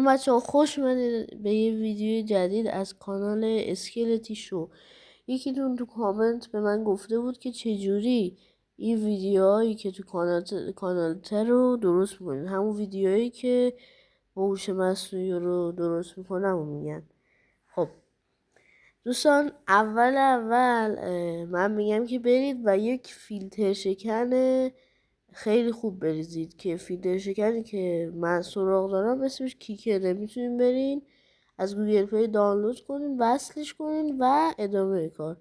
بچه ها خوش اومدید به یه ویدیو جدید از کانال اسکلتی شو. یکیتون تو کامنت به من گفته بود که چجوری این ویدیوهایی که تو کانال رو درست میکنید، همون ویدیوهایی که با هوش مصنوعی رو درست میکنم و میگن. خب دوستان، اول من میگم که برید و یک فیلتر شکن خیلی خوب بریزید که فیلتر شکنی که من سراغ دارم اسمش کیکره. میتونین برین از گوگل پلی دانلود کنین، وصلش کنین و ادامه کار.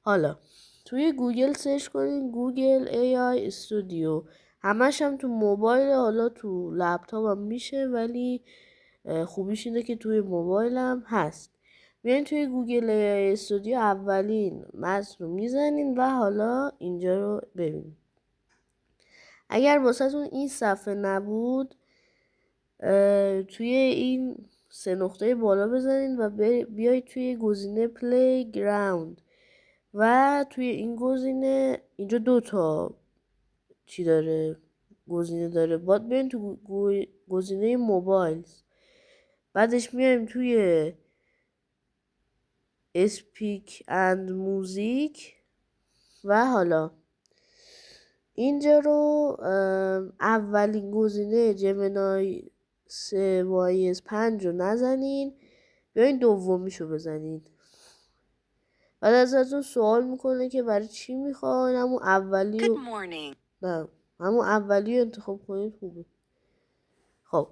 حالا توی گوگل سرچ کنین گوگل AI استودیو. همش هم تو موبایل، حالا تو لپتاپ هم میشه ولی خوبیش اینه که توی موبایل هم هست. بیاین توی گوگل AI استودیو اولین متن رو میزنین و حالا اینجا رو ببینید. اگر واسهتون این صفحه نبود توی این 3 نقطه بالا بزنین و بیایید توی گزینه پلی گراوند و توی این گزینه اینجا 2 تا چی داره، گزینه داره. باید بیاین تو گزینه موبایل، بعدش میایم توی اسپیک اند موزیک و حالا اینجا رو اولین گزینه جمنای 3 5 رو نزنین، بیاین دومیشو بزنین. بعد ازتون سوال میکنه که برای چی میخواین همون اولی رو نه همون اولی رو انتخاب کنید. خوبه. خب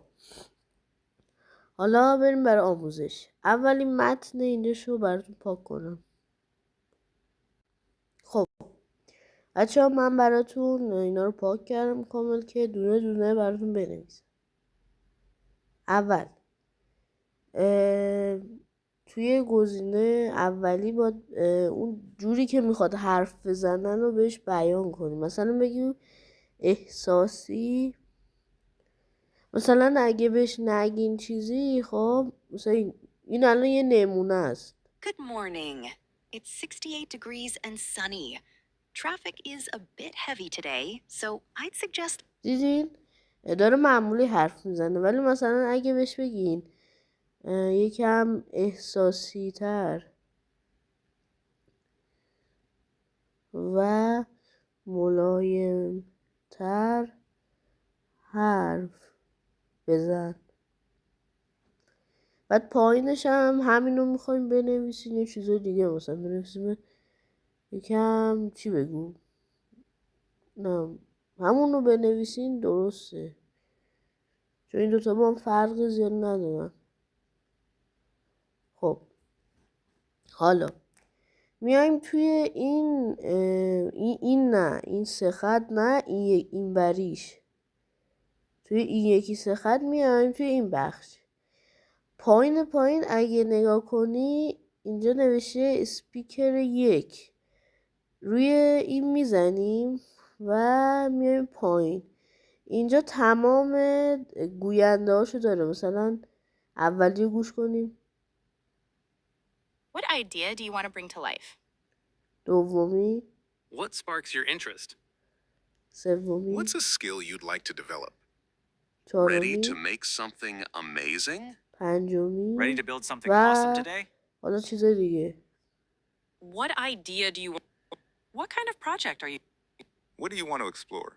حالا بریم برای آموزش. اولین متن اینجا رو براتون پاک کنم. خب بچه ها، من براتون اینا رو پاک کردم کامل که دونه دونه براتون بنویسم. اول توی گزینه اولی با اون جوری که میخواد حرف بزنن رو بهش بیان کنیم. مثلا بگیم احساسی، مثلا اگه بهش نگین چیزی، خب مثلا این الان یه نمونه است. Good morning. It's 68 degrees and sunny. Traffic is a bit heavy today, so I'd suggest... دیدین؟ داره معمولی حرف میزنه، ولی مثلا اگه بهش بگین یکم احساسی تر و ملایم تر حرف بزن، بعد پایینش هم همینو میخوایم بنویسین. یه چیز دیگه مثلا بنویسیم یکم چی بگو، نه همونو بنویسین درسته، چون این دوتا با هم فرق زیاد ندارن. خب حالا میایم توی این نه این سه خط، نه این بریش، توی این یکی سه خط میایم توی این بخش پایین اگه نگاه کنی اینجا نوشته اسپیکر 1. روی این میزنیم و میایم پایین. اینجا تمام گوینده هاشو داره. مثلا اولی گوش کنیم. What idea do you want to bring to life? دومی. What sparks your interest? سومی. What's a skill you'd like to develop? چهارمی. Ready to make something amazing? پنجمی. Ready to build something و awesome today? حالا چیز دیگه. What idea do you want? What kind of project are you... What do you want to explore?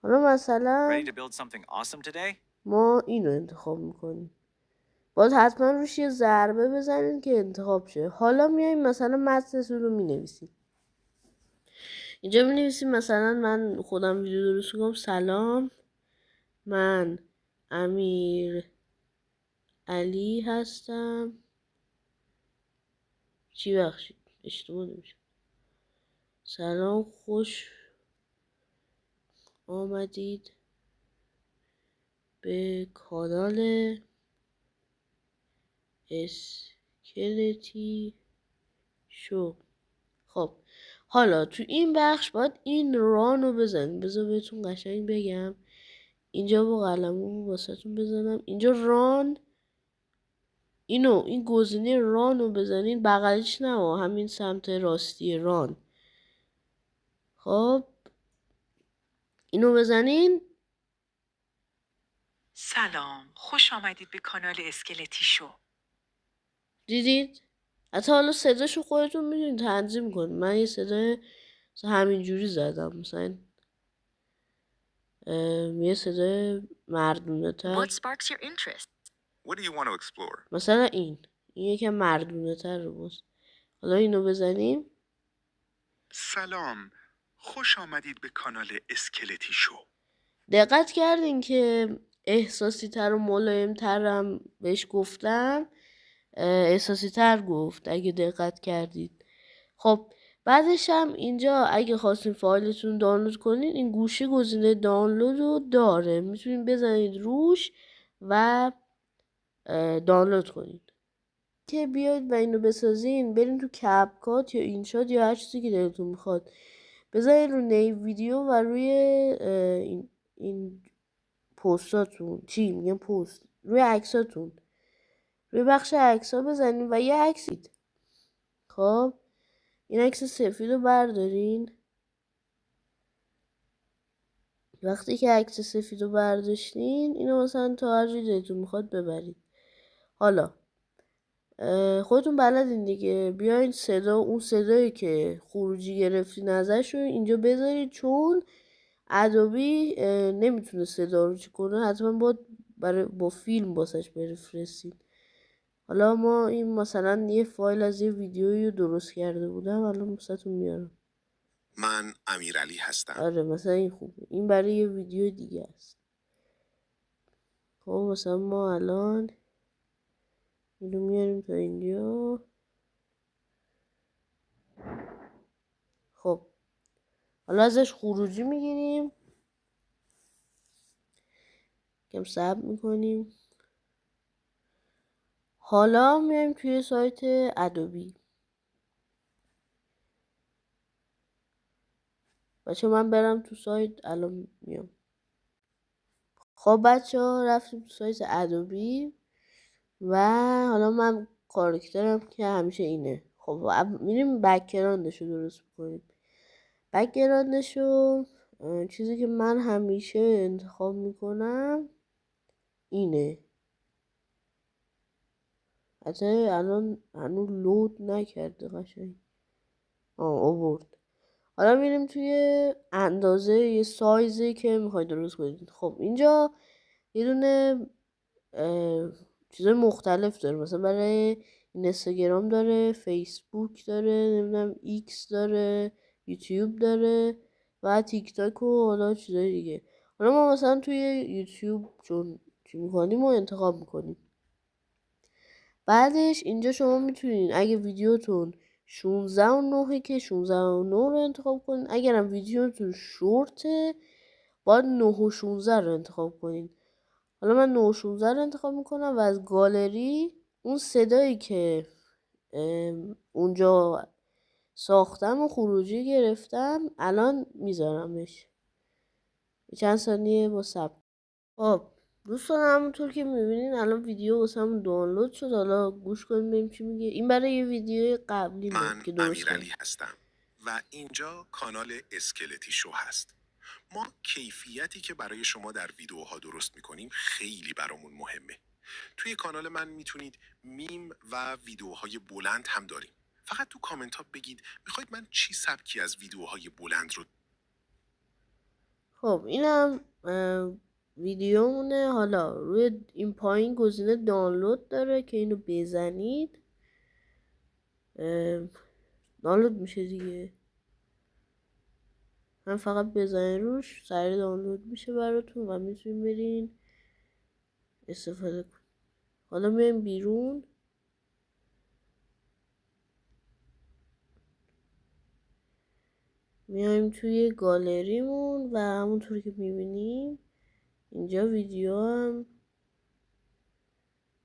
حالا مثلا Ready to build something awesome today? ما اینو انتخاب میکنیم. باید حتما روش یه ضربه بزنین که انتخاب شه. حالا میایم مثلا متنتون رو مینویسیم. اینجا مینویسیم مثلا من خودم ویدیو درست کنم. سلام، من امیر علی هستم. چی بخشید اشتباه نمیشه. سلام، خوش آمدید به کانال اسکلتی شو. خب حالا تو این بخش باید این ران رو بزنید. بذار بهتون قشنگ بگم. اینجا با قلمو واسهتون بزنم. اینجا ران، این گزینه ران رو بزنین. بغلش نه، همین سمت راستی ران. خب اینو بزنین. سلام، خوش آمدید به کانال اسکلتی شو. دیدید؟ حتی حالا صداشو خودتون میتونید تنظیم کنید. من یه صدای همینجوری زدم، مثلا یه صدای مردونه تر، What sparks your interest? What do you want to explore? مثلا این یکم مردونه تر رو باز. حالا اینو بزنیم. سلام، خوش آمدید به کانال اسکلتی شو. دقت کردین که احساسی تر و ملایم ترم بهش گفتم، احساسی تر گفت اگه دقت کردید. خب بعدش هم اینجا اگه خواستین فایلتون دانلود کنین، این گوشه گزینه دانلود رو داره، میتونین بزنید روش و دانلود کنید. که بیاید و اینو بسازین، برین تو کپکات یا اینشات یا هر چیزی که دلتون میخواد، بزنید رو نیو ویدیو و روی این پستاتون، چی میگم پست، روی عکساتون، روی بخش عکس‌ها بزنین و یه عکسید. خب این عکس سفید رو بردارین. وقتی که عکس سفید رو برداشتین، اینو مثلا تا هر جایی دلتون میخواد ببرید. حالا خودتون بلدین دیگه، بیاین اون صدایی که خروجی گرفتین ازش رو اینجا بذارید، چون ادوبی نمیتونه صدا رو چی کنه، حتما با فیلم باسش بفرستین. حالا ما این مثلا یه فایل از یه ویدیویی رو درست کرده بودم، الان مثلتون میارم. من امیرعلی هستم. آره مثلا این خوبه، این برای یه ویدیو دیگه است. خب مثلا ما الان اینو میاریم تا اینجا. خب حالا ازش خروجی میگیریم، کم صبر میکنیم. حالا میایم توی سایت ادوبی. بچه من برم تو سایت، الان میام. خب بچه ها رفتیم تو سایت ادوبی و حالا من کاراکترم که همیشه اینه. خب میریم بک‌گراندشو درست میکنیم. بک‌گراندشو چیزی که من همیشه انتخاب میکنم اینه. حتی الان هنوز لود نکرده قشنگ. آورد. حالا میریم توی اندازه یه سایزی که میخواید درست کنید. خب اینجا یه دونه چیزای مختلف داره، مثلا برای اینستاگرام داره، فیسبوک داره، نمیدونم ایکس داره، یوتیوب داره و تیک تاک و حالا چیزای دیگه. حالا ما مثلا توی یوتیوب چون چی میکنیم و انتخاب میکنیم. بعدش اینجا شما میتونین اگه ویدیوتون 16:09 که 16:09 رو انتخاب کنین، اگرم ویدیوتون شورته باید 9:16 رو انتخاب کنین. حالا من 9:16 رو انتخاب میکنم و از گالری اون صدایی که اونجا ساختم و خروجی گرفتم الان میذارمش چند ثانیه با ثبت. خب دوستان همونطور که میبینین الان ویدیو واسمون دانلود شد. حالا گوش کنیم ببینیم چی میگه. این برای یه ویدیو قبلی من که درست امیرعلی کردم. هستم و اینجا کانال اسکلتی شو هست. ما کیفیتی که برای شما در ویدیوها درست میکنیم خیلی برامون مهمه. توی کانال من میتونید میم و ویدیوهای بلند هم داریم. فقط تو کامنت ها بگید میخواید من چی سبکی از ویدیوهای بلند رو. خب اینم ویدیومونه. حالا روی این پایین گزینه دانلود داره که اینو بزنید دانلود میشه دیگه. هم فقط بزنید روش سریع دانلود میشه براتون و میتونید برین استفاده کنید. حالا میایم بیرون. میایم توی گالریمون و همونطور که میبینیم اینجا ویدیو هم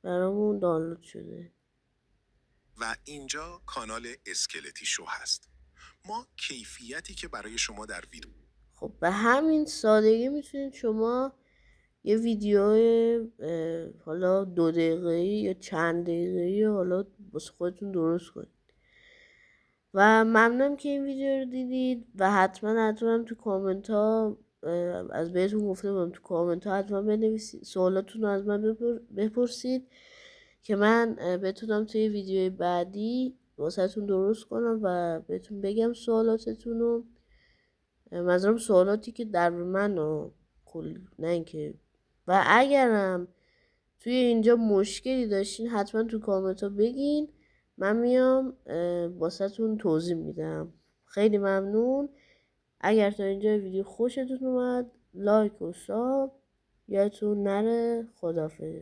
برامون دانلود شده و اینجا کانال اسکلتی شو هست. ما کیفیتی که برای شما در ویدیو. خب به همین سادگی میتونید شما یه ویدیو حالا 2 دقیقه‌ای یا چند دقیقه‌ای حالا واسه خودتون درست کنید. و ممنونم که این ویدیو رو دیدید و حتما تو کامنت ها از بهتون گفته بودم تو کامنت ها حتما بنویسید، سوالاتون رو از من بپرسید که من بتونم توی ویدیوی بعدی واسهتون درست کنم و بهتون بگم سوالاتتون رو. منظورم سوالاتی که در من نه اینکه. و اگرم توی اینجا مشکلی داشتین حتما تو کامنت ها بگین، من میام واسهتون توضیح میدم. خیلی ممنون. اگر تا اینجا ویدیو خوشتون اومد لایک و ساب یادتون نره. خداحافظ.